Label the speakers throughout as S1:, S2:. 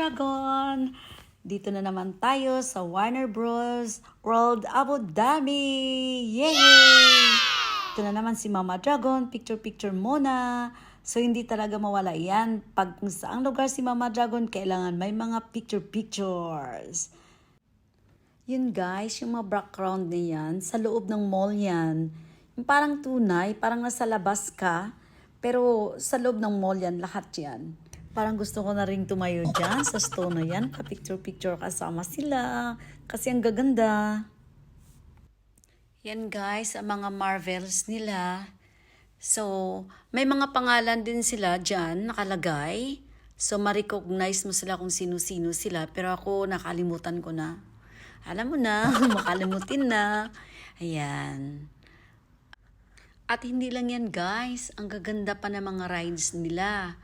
S1: Dragon! Dito na naman tayo sa Warner Bros. World Abu Dhabi! Yay! Ito na naman si Mama Dragon, picture-picture muna. So hindi talaga mawala yan. Pag kung saang lugar si Mama Dragon, kailangan may mga picture-pictures. Yun guys, yung mga background na yan, sa loob ng mall yan. Yung parang tunay, parang nasa labas ka. Pero sa loob ng mall yan, lahat yan. Parang gusto ko na rin tumayo dyan sa stone na yan. Ka-picture-picture kasama sila. Kasi ang gaganda. Yan guys, ang mga marvels nila. So, may mga pangalan din sila dyan nakalagay. So, ma-recognize mo sila kung sino-sino sila. Pero ako, nakalimutan ko na. Alam mo na, makalimutin na. Ayan. At hindi lang yan guys, ang gaganda pa ng mga rides nila.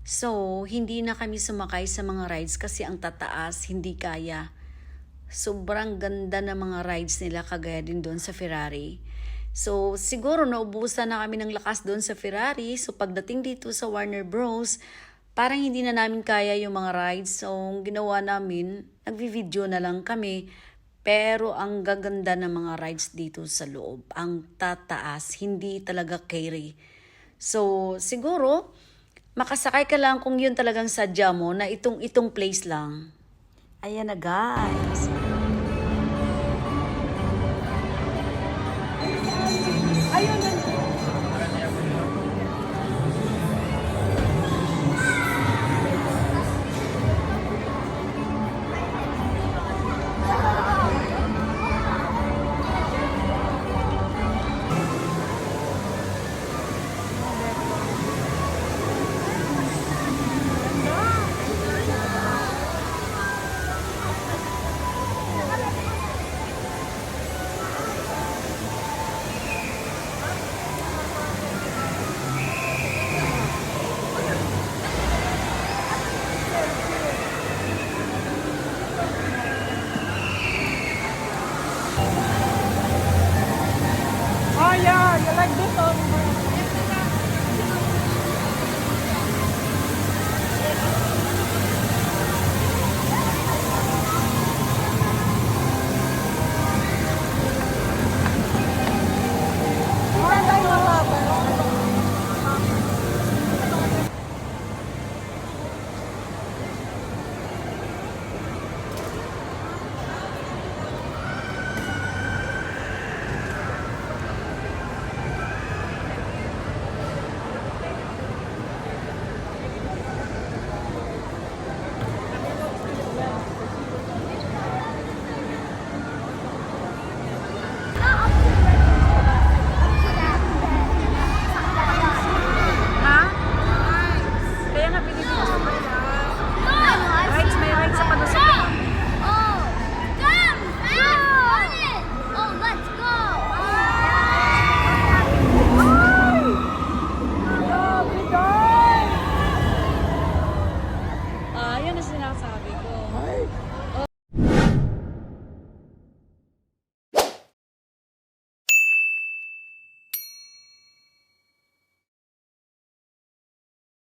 S1: So, hindi na kami sumakay sa mga rides kasi ang tataas, hindi kaya. Sobrang ganda ng mga rides nila kagaya din doon sa Ferrari. So, siguro naubusan na kami ng lakas doon sa Ferrari. So, pagdating dito sa Warner Bros., parang hindi na namin kaya yung mga rides. So, ang ginawa namin, nagvi-video na lang kami. Pero ang gaganda ng mga rides dito sa loob, ang tataas, hindi talaga carry. So, siguro, makasakay ka lang kung yun talagang sadya mo na itong place lang. Ayan na guys.